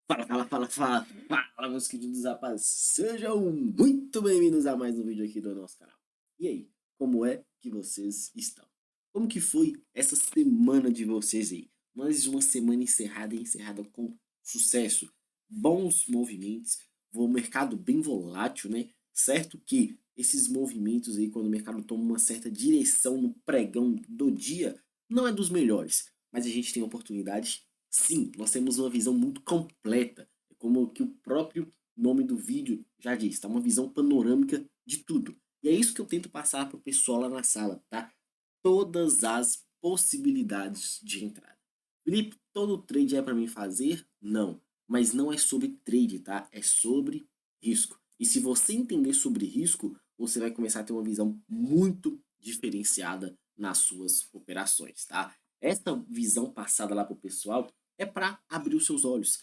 Fala, meus queridos rapazes. Sejam muito bem-vindos a mais um vídeo aqui do nosso canal. E aí, como é que vocês estão? Como que foi essa semana de vocês aí? Mais uma semana encerrada com sucesso, bons movimentos, o mercado bem volátil, né? Certo que esses movimentos aí, quando o mercado toma uma certa direção no pregão do dia, não é dos melhores, mas a gente tem oportunidade. Sim, nós temos uma visão muito completa, é como que o próprio nome do vídeo já diz, tá? Uma visão panorâmica de tudo. E é isso que eu tento passar para o pessoal lá na sala, tá? Todas as possibilidades de entrada. Felipe, todo trade é para mim fazer? Não. Mas não é sobre trade, tá? É sobre risco. E se você entender sobre risco, você vai começar a ter uma visão muito diferenciada nas suas operações, tá? Essa visão passada lá para o pessoal é para abrir os seus olhos.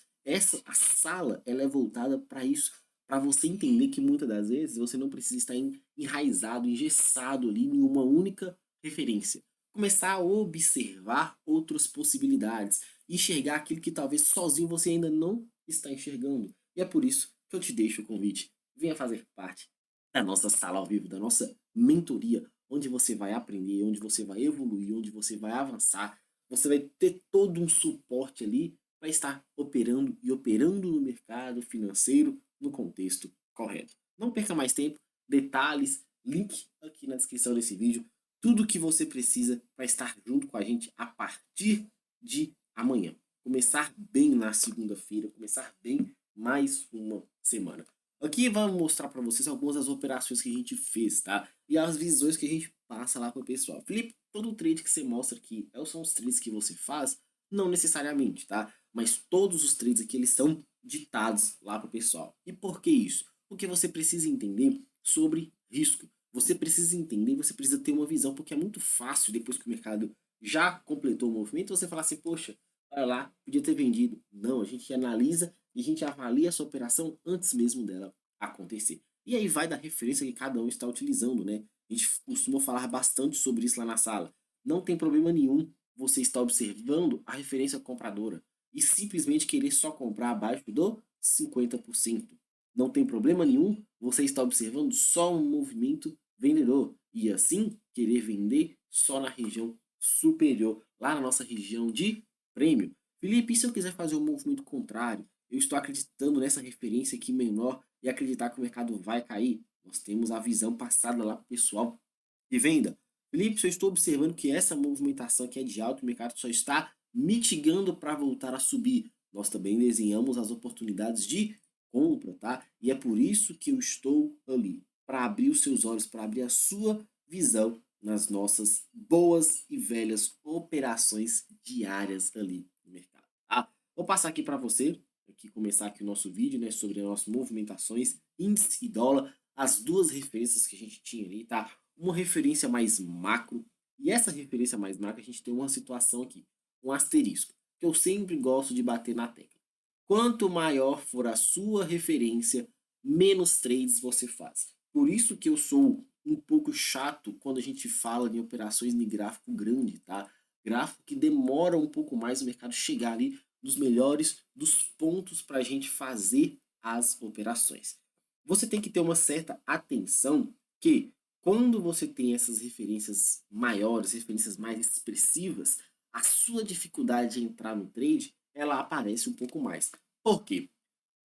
A sala, ela é voltada para isso, para você entender que muitas das vezes você não precisa estar enraizado, engessado ali em uma única referência. Começar a observar outras possibilidades, enxergar aquilo que talvez sozinho você ainda não está enxergando. E é por isso que eu te deixo o convite. Venha fazer parte da nossa sala ao vivo, da nossa mentoria, onde você vai aprender, onde você vai evoluir, onde você vai avançar. Você vai ter todo um suporte ali para estar operando no mercado financeiro no contexto correto. Não perca mais tempo, detalhes, link aqui na descrição desse vídeo, tudo que você precisa para estar junto com a gente a partir de amanhã. Começar bem na segunda-feira, começar bem mais uma semana. Aqui vamos mostrar para vocês algumas das operações que a gente fez, tá? E as visões que a gente passa lá para o pessoal. Felipe, todo o trade que você mostra aqui são os trades que você faz? Não necessariamente, tá? Mas todos os trades aqui eles são ditados lá para o pessoal. E por que isso? Porque você precisa entender sobre risco. Você precisa entender, você precisa ter uma visão, porque é muito fácil, depois que o mercado já completou o movimento, você falar assim, poxa, olha lá, podia ter vendido. Não, a gente analisa e a gente avalia essa operação antes mesmo dela acontecer. E aí vai da referência que cada um está utilizando, né? A gente costuma falar bastante sobre isso lá na sala. Não tem problema nenhum você estar observando a referência compradora e simplesmente querer só comprar abaixo do 50%. Não tem problema nenhum você estar observando só um movimento vendedor e assim querer vender só na região superior, lá na nossa região de prêmio. Felipe, e se eu quiser fazer um movimento contrário? Eu estou acreditando nessa referência aqui menor e acreditar que o mercado vai cair. Nós temos a visão passada lá para o pessoal de venda. Felipe, se eu estou observando que essa movimentação que é de alto, o mercado só está mitigando para voltar a subir. Nós também desenhamos as oportunidades de compra, tá? E é por isso que eu estou ali, para abrir os seus olhos, para abrir a sua visão nas nossas boas e velhas operações diárias ali no mercado, tá? Vou passar aqui para você, aqui começar aqui o nosso vídeo, né, sobre as nossas movimentações, índice e dólar, as duas referências que a gente tinha ali, tá? Uma referência mais macro, e essa referência mais macro a gente tem uma situação aqui, um asterisco, que eu sempre gosto de bater na tecla. Quanto maior for a sua referência, menos trades você faz. Por isso que eu sou um pouco chato quando a gente fala de operações em gráfico grande, tá? Gráfico que demora um pouco mais o mercado chegar ali nos melhores dos pontos para a gente fazer as operações. Você tem que ter uma certa atenção que quando você tem essas referências maiores, referências mais expressivas, a sua dificuldade de entrar no trade, ela aparece um pouco mais. Por quê?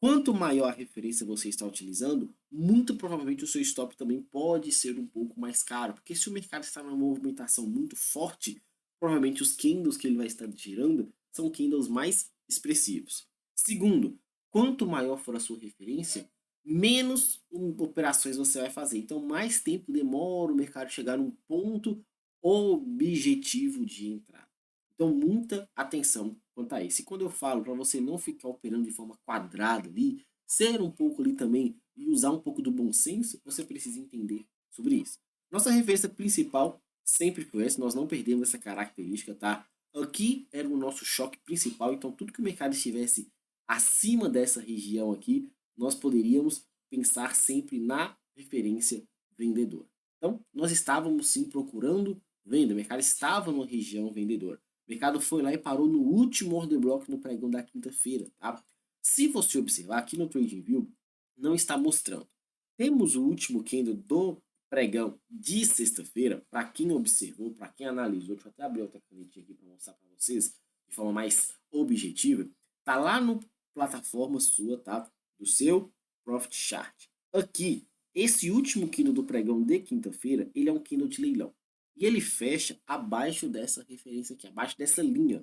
Quanto maior a referência você está utilizando, muito provavelmente o seu stop também pode ser um pouco mais caro, porque se o mercado está numa movimentação muito forte, provavelmente os candles que ele vai estar girando são candles mais expressivos. Segundo, quanto maior for a sua referência, menos operações você vai fazer. Então, mais tempo demora o mercado chegar num ponto objetivo de entrada. Então, muita atenção quanto a isso. E quando eu falo para você não ficar operando de forma quadrada ali, ser um pouco ali também e usar um pouco do bom senso, você precisa entender sobre isso. Nossa referência principal sempre foi essa, nós não perdemos essa característica, tá? Aqui era o nosso choque principal, então tudo que o mercado estivesse acima dessa região aqui, nós poderíamos pensar sempre na referência vendedora. Então, nós estávamos sim procurando venda, o mercado estava numa região vendedora. O mercado foi lá e parou no último order block no pregão da quinta-feira, tá? Se você observar aqui no TradingView, não está mostrando. Temos o último candle do pregão de sexta-feira, para quem observou, para quem analisou, deixa eu até abrir outra canetinha aqui para mostrar para vocês de forma mais objetiva, tá lá no plataforma sua, tá? Do seu Profit Chart. Aqui, esse último candle do pregão de quinta-feira, ele é um candle de leilão. E ele fecha abaixo dessa referência aqui, abaixo dessa linha.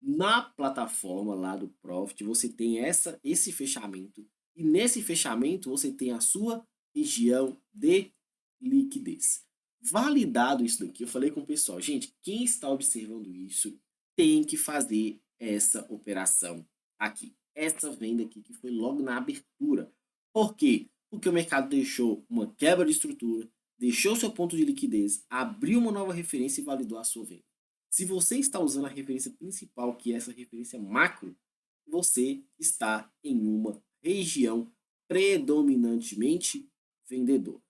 Na plataforma lá do Profit, você tem esse fechamento. E nesse fechamento, você tem a sua região de liquidez. Validado isso daqui, eu falei com o pessoal, gente, quem está observando isso tem que fazer essa operação aqui. Essa venda aqui que foi logo na abertura. Por quê? Porque o mercado deixou uma quebra de estrutura, deixou seu ponto de liquidez, abriu uma nova referência e validou a sua venda. Se você está usando a referência principal, que é essa referência macro, você está em uma região predominantemente vendedor.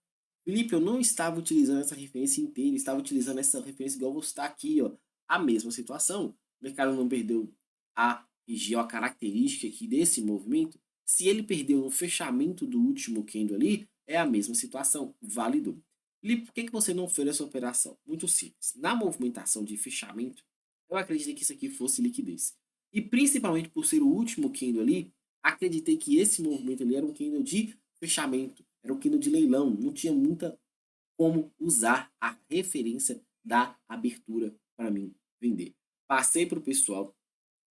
Felipe, eu não estava utilizando essa referência inteira, estava utilizando essa referência igual você está aqui, ó. A mesma situação. O mercado não perdeu a região, a característica aqui desse movimento. Se ele perdeu no fechamento do último candle ali, é a mesma situação, validou. Felipe, por que você não fez essa operação? Muito simples. Na movimentação de fechamento, eu acreditei que isso aqui fosse liquidez. E principalmente por ser o último candle ali, acreditei que esse movimento ali era um candle de fechamento, era um candle de leilão, não tinha muita como usar a referência da abertura para mim vender. Passei para o pessoal,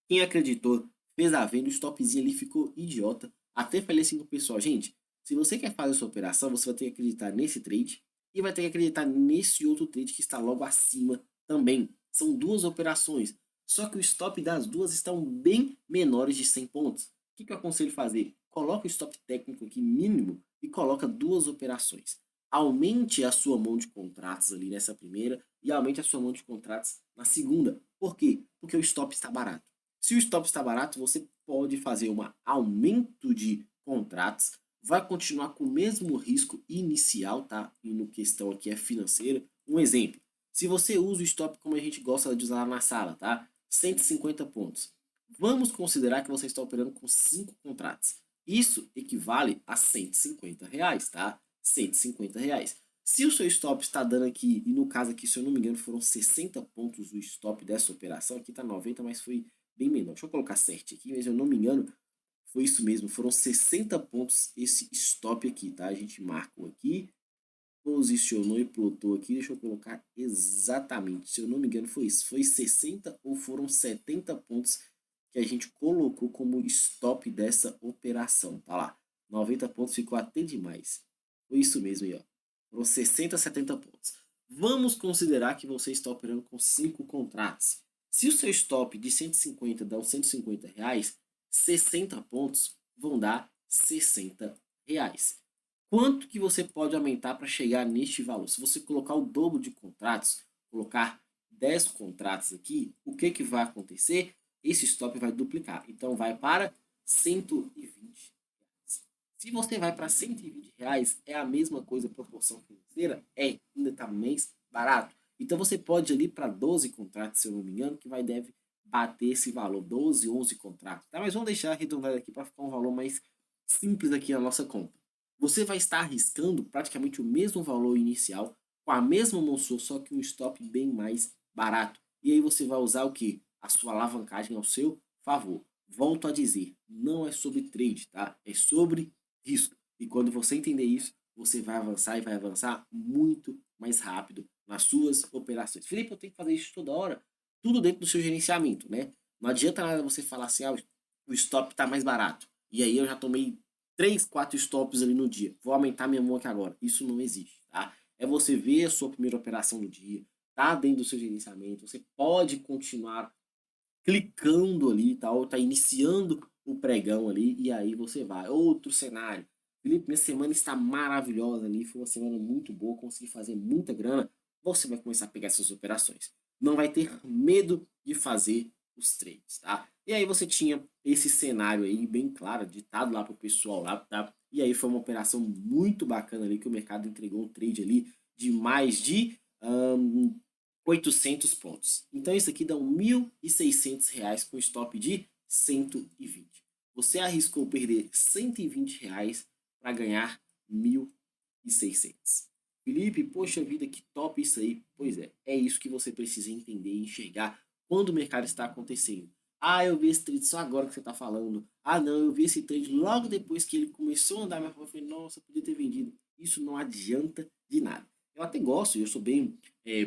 quem acreditou fez a venda, o stopzinho ali ficou idiota. Até falei assim com o pessoal, gente, se você quer fazer essa operação, você vai ter que acreditar nesse trade e vai ter que acreditar nesse outro trade que está logo acima também. São duas operações, só que o stop das duas estão bem menores de 100 pontos. O que eu aconselho fazer? Coloca o stop técnico aqui mínimo e coloca duas operações. Aumente a sua mão de contratos ali nessa primeira e aumente a sua mão de contratos na segunda. Por quê? Porque o stop está barato. Se o stop está barato, você pode fazer um aumento de contratos, vai continuar com o mesmo risco inicial, tá? E no questão aqui é financeira. Um exemplo, se você usa o stop como a gente gosta de usar na sala, tá? 150 pontos. Vamos considerar que você está operando com 5 contratos. Isso equivale a R$ 150, tá? R$ 150. Se o seu stop está dando aqui, e no caso aqui, se eu não me engano, foram 60 pontos o stop dessa operação, aqui está 90, mas foi bem menor. Deixa eu colocar certo aqui, mas eu não me engano, foi isso mesmo, foram 60 pontos esse stop aqui, tá? A gente marcou aqui, posicionou e plotou aqui, deixa eu colocar exatamente, se eu não me engano foi isso, foi 60 ou foram 70 pontos que a gente colocou como stop dessa operação, tá lá, 90 pontos ficou até demais, foi isso mesmo aí, ó, foram 60, 70 pontos. Vamos considerar que você está operando com 5 contratos. Se o seu stop de 150 dá uns R$ 150, 60 pontos vão dar R$ 60. Quanto que você pode aumentar para chegar neste valor? Se você colocar o dobro de contratos, colocar 10 contratos aqui, o que, que vai acontecer? Esse stop vai duplicar. Então vai para R$ 120. Se você vai para R$ 120, é a mesma coisa, proporção financeira? É, ainda está mais barato. Então você pode ir ali para 12 contratos, se eu não me engano, que deve bater esse valor, 12, 11 contratos. Tá? Mas vamos deixar arredondado aqui para ficar um valor mais simples aqui na nossa conta. Você vai estar arriscando praticamente o mesmo valor inicial, com a mesma moção, só que um stop bem mais barato. E aí você vai usar o que? A sua alavancagem ao seu favor. Volto a dizer, não é sobre trade, tá? É sobre risco. E quando você entender isso, você vai avançar e vai avançar muito mais rápido nas suas operações. Felipe, eu tenho que fazer isso toda hora. Tudo dentro do seu gerenciamento, né? Não adianta nada você falar assim, ah, o stop está mais barato. E aí eu já tomei 3, 4 stops ali no dia. Vou aumentar minha mão aqui agora. Isso não existe, tá? É você ver a sua primeira operação do dia, tá dentro do seu gerenciamento. Você pode continuar clicando ali, tá? Ou tá iniciando o pregão ali e aí você vai. Outro cenário. Felipe, minha semana está maravilhosa ali, foi uma semana muito boa, consegui fazer muita grana. Você vai começar a pegar essas operações. Não vai ter medo de fazer os trades, tá? E aí você tinha esse cenário aí bem claro, ditado lá pro pessoal lá, tá? E aí foi uma operação muito bacana ali que o mercado entregou um trade ali de mais de 800 pontos. Então isso aqui dá R$ 1.600 com stop de 120. você arriscou perder R$ 120 para ganhar 1.600. Felipe, poxa vida, que top isso aí. Pois é isso que você precisa entender e enxergar quando o mercado está acontecendo. Ah, eu vi esse trade só agora que você está falando. Ah, não, eu vi esse trade logo depois que ele começou a andar. Mas eu falei, nossa, podia ter vendido. Isso não adianta de nada. Eu até gosto, eu sou bem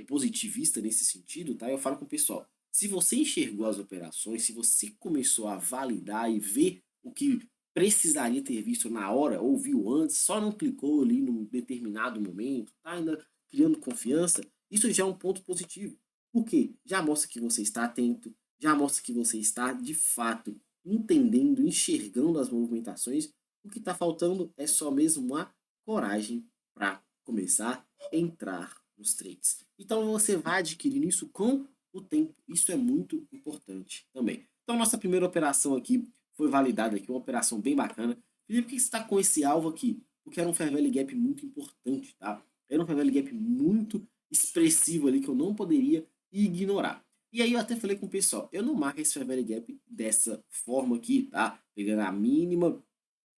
positivista nesse sentido, tá? Eu falo com o pessoal, se você enxergou as operações, se você começou a validar e ver o que precisaria ter visto na hora, ou viu antes, só não clicou ali num determinado momento, tá ainda criando confiança, isso já é um ponto positivo. Por quê? Já mostra que você está atento, já mostra que você está, de fato, entendendo, enxergando as movimentações. O que está faltando é só mesmo uma coragem para começar a entrar nos trades. Então você vai adquirindo isso com o tempo. Isso é muito importante também. Então nossa primeira operação aqui foi validada aqui, uma operação bem bacana. Felipe, por que você está com esse alvo aqui? Porque era um fair value gap muito importante, tá? Era um fair value gap muito expressivo ali que eu não poderia ignorar. E aí eu até falei com o pessoal, eu não marco esse fair value gap dessa forma aqui, tá? Pegando a mínima,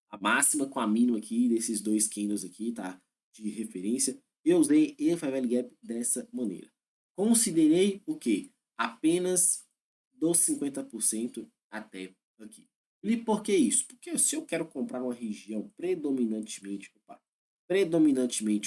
a máxima com a mínima aqui desses dois candles aqui, tá? De referência. Eu usei o fair value gap dessa maneira. Considerei o quê? Apenas dos 50% até aqui. E por que isso? Porque se eu quero comprar uma região predominantemente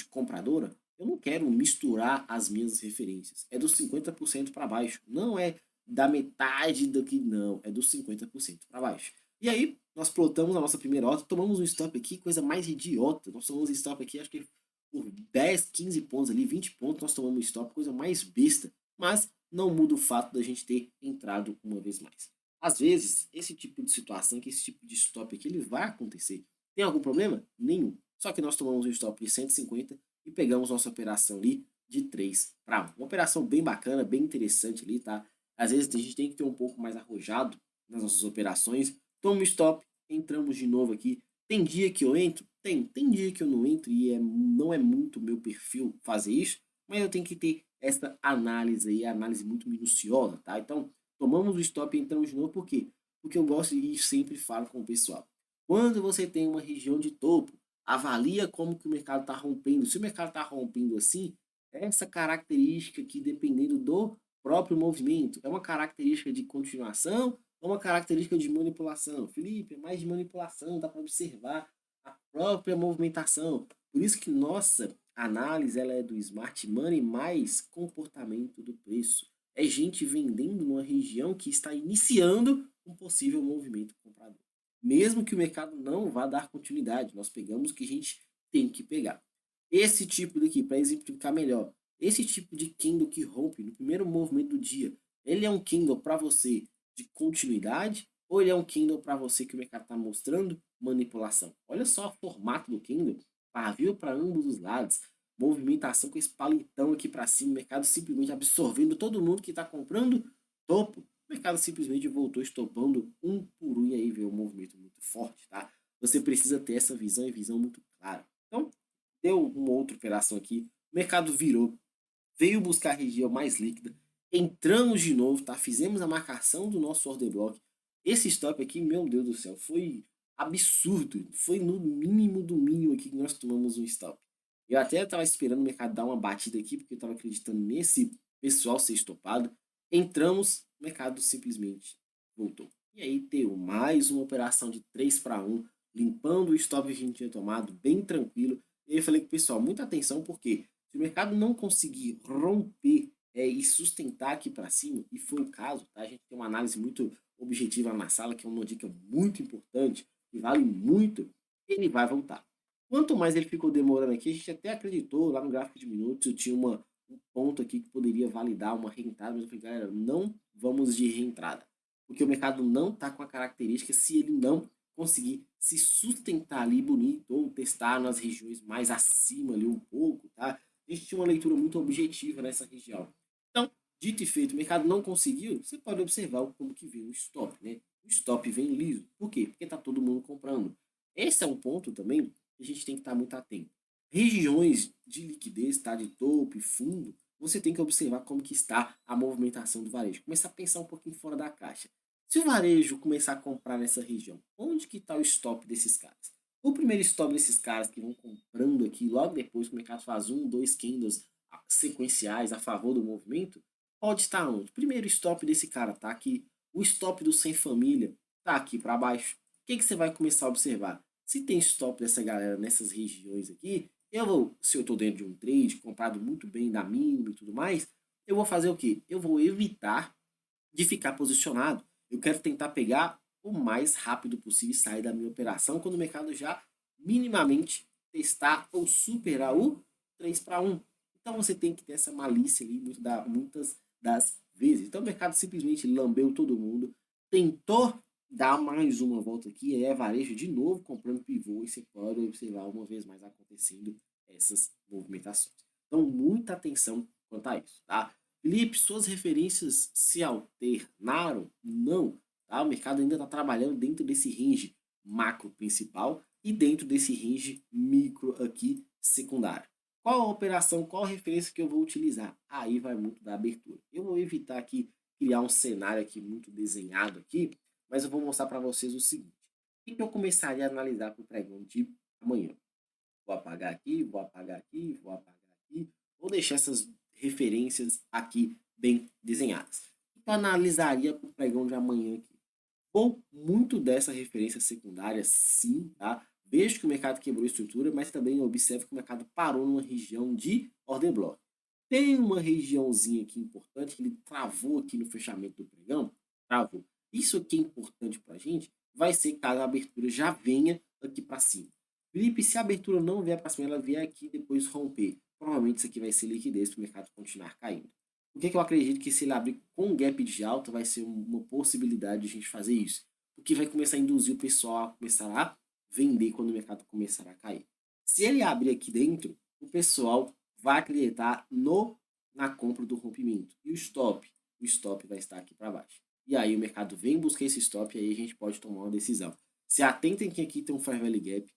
compradora, eu não quero misturar as minhas referências. É dos 50% para baixo. Não é da metade daqui, não. É dos 50% para baixo. E aí, nós plotamos a nossa primeira ordem, tomamos um stop aqui, coisa mais idiota. Nós tomamos um stop aqui, acho que por 10, 15 pontos ali, 20 pontos, nós tomamos um stop, coisa mais besta. Mas não muda o fato da gente ter entrado uma vez mais. Às vezes, esse tipo de situação, que esse tipo de stop aqui, ele vai acontecer. Tem algum problema? Nenhum. Só que nós tomamos um stop de 150 e pegamos nossa operação ali de 3 para 1. Uma operação bem bacana, bem interessante ali, tá? Às vezes a gente tem que ter um pouco mais arrojado nas nossas operações. Toma um stop, entramos de novo aqui. Tem dia que eu entro? Tem dia que eu não entro e não é muito meu perfil fazer isso, mas eu tenho que ter essa análise aí, análise muito minuciosa, tá? Então, tomamos o stop e entramos de novo, por quê? Porque eu gosto e sempre falo com o pessoal. Quando você tem uma região de topo, avalia como que o mercado está rompendo. Se o mercado está rompendo assim, essa característica que dependendo do próprio movimento, é uma característica de continuação ou uma característica de manipulação? Felipe, é mais de manipulação, dá para observar a própria movimentação. Por isso que nossa análise ela é do smart money mais comportamento do preço. É gente vendendo numa região que está iniciando um possível movimento comprador. Mesmo que o mercado não vá dar continuidade, nós pegamos o que a gente tem que pegar. Esse tipo daqui, para exemplificar melhor, esse tipo de candle que rompe no primeiro movimento do dia, ele é um candle para você de continuidade ou ele é um candle para você que o mercado está mostrando manipulação? Olha só o formato do candle, pavio para ambos os lados, movimentação com esse palitão aqui para cima, o mercado simplesmente absorvendo todo mundo que está comprando topo. O mercado simplesmente voltou estopando um por um e aí veio um movimento muito forte, tá? Você precisa ter essa visão e visão muito clara. Então, deu uma outra operação aqui, o mercado virou, veio buscar a região mais líquida, entramos de novo, tá? Fizemos a marcação do nosso order block. Esse stop aqui, meu Deus do céu, foi absurdo. Foi no mínimo do mínimo aqui que nós tomamos um stop. Eu até estava esperando o mercado dar uma batida aqui, porque eu estava acreditando nesse pessoal ser estopado. Entramos, o mercado simplesmente voltou. E aí deu mais uma operação de 3 para 1, limpando o stop que a gente tinha tomado, bem tranquilo. E aí eu falei com o pessoal, muita atenção, porque se o mercado não conseguir romper e sustentar aqui para cima, e foi o caso, tá? A gente tem uma análise muito objetiva na sala, que é uma dica muito importante, que vale muito, ele vai voltar. Quanto mais ele ficou demorando aqui, a gente até acreditou lá no gráfico de minutos, eu tinha um ponto aqui que poderia validar uma reentrada, mas eu falei, galera, não vamos de reentrada, porque o mercado não está com a característica se ele não conseguir se sustentar ali bonito ou testar nas regiões mais acima ali um pouco, tá? A gente tinha uma leitura muito objetiva nessa região. Então, dito e feito, o mercado não conseguiu, você pode observar como que vem o stop, né? O stop vem liso. Por quê? Porque está todo mundo comprando. Esse é um ponto também que a gente tem que estar muito atento. Regiões de liquidez, tá? De topo e fundo, você tem que observar como que está a movimentação do varejo. Começar a pensar um pouquinho fora da caixa. Se o varejo começar a comprar nessa região, onde que está o stop desses caras? O primeiro stop desses caras que vão comprando aqui, logo depois que o mercado faz um, dois candles sequenciais a favor do movimento, pode estar onde? Primeiro stop desse cara tá aqui. O stop do sem família tá aqui para baixo. O que você vai começar a observar? Se tem stop dessa galera nessas regiões aqui, eu vou, se eu estou dentro de um trade, comprado muito bem na mínima e tudo mais, eu vou fazer o quê? Eu vou evitar de ficar posicionado. Eu quero tentar pegar o mais rápido possível e sair da minha operação quando o mercado já minimamente testar ou superar o 3 para 1. Então você tem que ter essa malícia ali muitas das vezes. Então o mercado simplesmente lambeu todo mundo, tentou dar mais uma volta aqui, aí é varejo de novo comprando pivô e você pode observar uma vez mais acontecendo essas movimentações. Então muita atenção quanto a isso, tá? Felipe, suas referências se alternaram? Não. Tá? O mercado ainda está trabalhando dentro desse range macro principal e dentro desse range micro aqui secundário. Qual a operação, qual a referência que eu vou utilizar? Aí vai muito da abertura. Eu vou evitar aqui criar um cenário aqui muito desenhado aqui, mas eu vou mostrar para vocês o seguinte. O que eu começaria a analisar para o pregão de amanhã? Vou apagar aqui, vou apagar aqui, vou apagar aqui. Vou deixar essas referências aqui bem desenhadas. Eu analisaria o pregão de amanhã aqui. Ou muito dessa referência secundária, sim, tá? Vejo que o mercado quebrou estrutura, mas também observo que o mercado parou numa região de order block. Tem uma regiãozinha aqui importante que ele travou aqui no fechamento do pregão, travou. Isso aqui é importante para a gente, vai ser caso a abertura já venha aqui para cima. Felipe, se a abertura não vier para cima, ela vier aqui depois romper, provavelmente isso aqui vai ser liquidez para o mercado continuar caindo. O que eu acredito que se ele abrir com gap de alta vai ser uma possibilidade de a gente fazer isso. O que vai começar a induzir o pessoal a começar a vender quando o mercado começar a cair. Se ele abrir aqui dentro, o pessoal vai acreditar na compra do rompimento. E o stop vai estar aqui para baixo. E aí o mercado vem buscar esse stop e aí a gente pode tomar uma decisão. Se atentem que aqui tem um Fair Value Gap,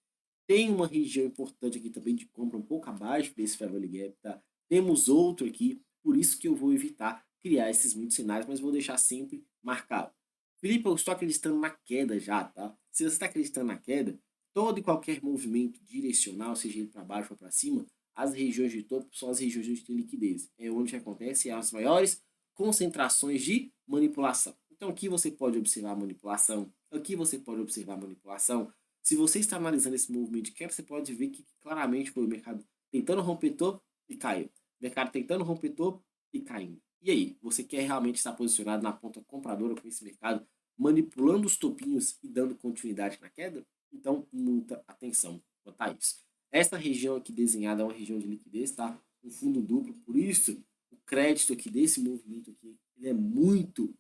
tem uma região importante aqui também de compra um pouco abaixo desse Fair Value Gap, tá? Temos outro aqui, por isso que eu vou evitar criar esses muitos cenários, mas vou deixar sempre marcado. Felipe, eu estou acreditando na queda já, tá? Se você está acreditando na queda, todo e qualquer movimento direcional, seja ele para baixo ou para cima, as regiões de topo são as regiões onde tem liquidez. É onde acontecem as maiores concentrações de manipulação. Então aqui você pode observar a manipulação, aqui você pode observar a manipulação. Se você está analisando esse movimento de queda, você pode ver que claramente foi o mercado tentando romper topo e caiu. O mercado tentando romper topo e caindo. E aí, você quer realmente estar posicionado na ponta compradora com esse mercado, manipulando os topinhos e dando continuidade na queda? Então, muita atenção quanto a isso. Essa região aqui desenhada é uma região de liquidez, tá? Um fundo duplo, por isso o crédito aqui desse movimento aqui, ele é muito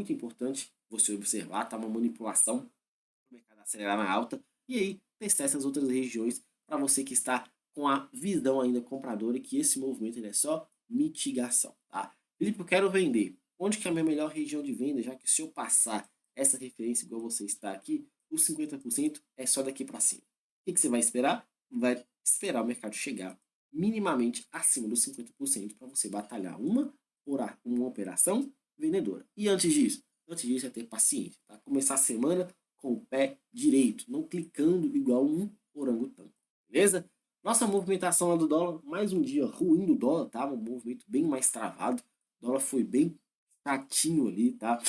importante você observar, tá? Uma manipulação, o mercado acelerar na alta e aí testar essas outras regiões para você que está com a visão ainda compradora e que esse movimento ele é só mitigação, tá? Felipe, eu quero vender. Onde que é a minha melhor região de venda, já que se eu passar essa referência igual você está aqui, os 50% é só daqui para cima. O que você vai esperar? Vai esperar o mercado chegar minimamente acima dos 50% para você batalhar uma operação vendedora. E antes disso é ter paciência, tá? Começar a semana com o pé direito, não clicando igual um orangotango, beleza? Nossa movimentação lá do dólar, mais um dia ruim do dólar, tá? Um movimento bem mais travado, o dólar foi bem chatinho ali, tá?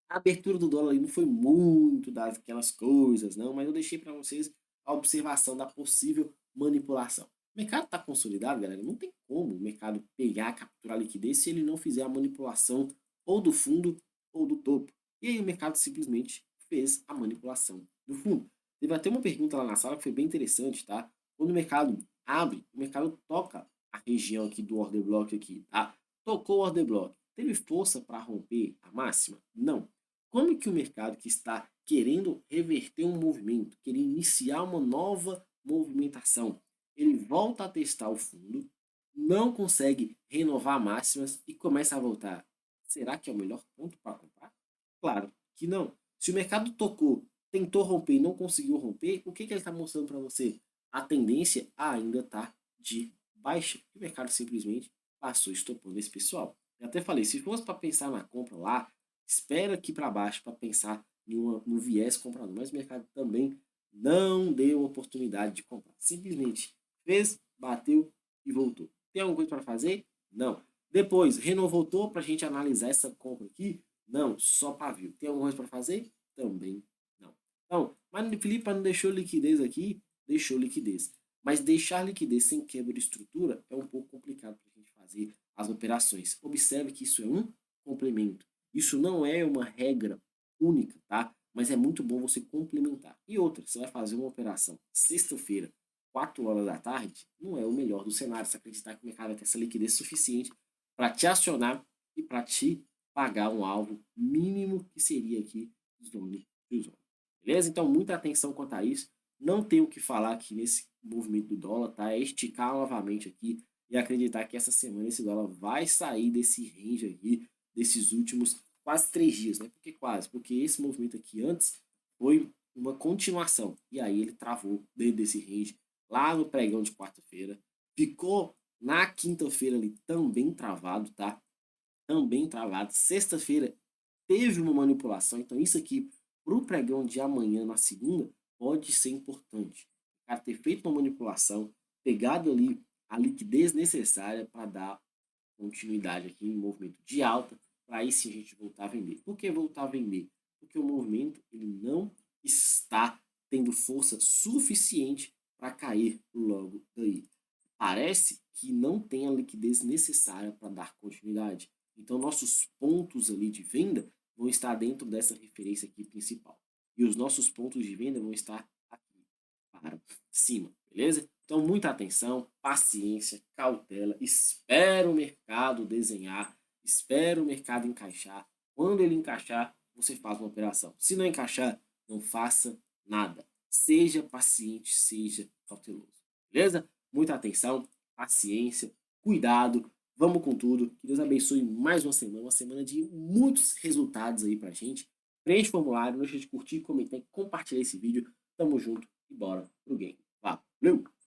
A abertura do dólar ali não foi muito daquelas coisas, não, mas eu deixei para vocês a observação da possível manipulação. O mercado está consolidado, galera, não tem como o mercado pegar, capturar liquidez se ele não fizer a manipulação ou do fundo ou do topo. E aí o mercado simplesmente fez a manipulação do fundo. Teve até uma pergunta lá na sala que foi bem interessante, tá? Quando o mercado abre, o mercado toca a região aqui do order block aqui, tá? Tocou o order block. Teve força para romper a máxima? Não. Como que o mercado que está querendo reverter um movimento, querendo iniciar uma nova movimentação, ele volta a testar o fundo, não consegue renovar máximas e começa a voltar? Será que é o melhor ponto para comprar? Claro que não. Se o mercado tocou, tentou romper e não conseguiu romper, o que ele está mostrando para você? A tendência ainda está de baixa. O mercado simplesmente passou estopando esse pessoal. Eu até falei, se fosse para pensar na compra lá, espera aqui para baixo para pensar no viés comprador. Mas o mercado também não deu oportunidade de comprar. Simplesmente fez, bateu e voltou. Tem alguma coisa para fazer? Não. Depois, voltou para a gente analisar essa compra aqui? Não, só pavio. Tem alguma coisa para fazer? Também não. Então, mas o Felipe não deixou liquidez aqui? Deixou liquidez. Mas deixar liquidez sem quebra de estrutura é um pouco complicado para a gente fazer as operações. Observe que isso é um complemento. Isso não é uma regra única, tá? Mas é muito bom você complementar. E outra, você vai fazer uma operação sexta-feira, 4 horas da tarde, não é o melhor do cenário. Você acreditar que o mercado vai ter essa liquidez suficiente para te acionar e para te pagar um alvo mínimo que seria aqui zone to zone. Beleza? Então, muita atenção quanto a isso. Não tenho o que falar aqui nesse movimento do dólar, tá? É esticar novamente aqui e acreditar que essa semana esse dólar vai sair desse range aqui, desses últimos quase 3 dias, né? Por que quase? Porque esse movimento aqui antes foi uma continuação. E aí ele travou dentro desse range lá no pregão de quarta-feira. Ficou na quinta-feira ali também travado, tá? Também travado. Sexta-feira teve uma manipulação. Então isso aqui para o pregão de amanhã, na segunda, pode ser importante. O cara ter feito uma manipulação, pegado ali a liquidez necessária para dar continuidade aqui em movimento de alta, para aí sim a gente voltar a vender. Por que voltar a vender? Porque o movimento ele não está tendo força suficiente para cair logo daí. Parece que não tem a liquidez necessária para dar continuidade. Então, nossos pontos ali de venda vão estar dentro dessa referência aqui principal. E os nossos pontos de venda vão estar aqui para cima, beleza? Então, muita atenção, paciência, cautela, espera o mercado desenhar, espera o mercado encaixar. Quando ele encaixar, você faz uma operação. Se não encaixar, não faça nada. Seja paciente, seja cauteloso, beleza? Muita atenção, paciência, cuidado, vamos com tudo. Que Deus abençoe mais uma semana de muitos resultados aí pra gente. Preenche o formulário, não deixa de curtir, comentar e compartilhar esse vídeo. Tamo junto e bora pro game. Valeu!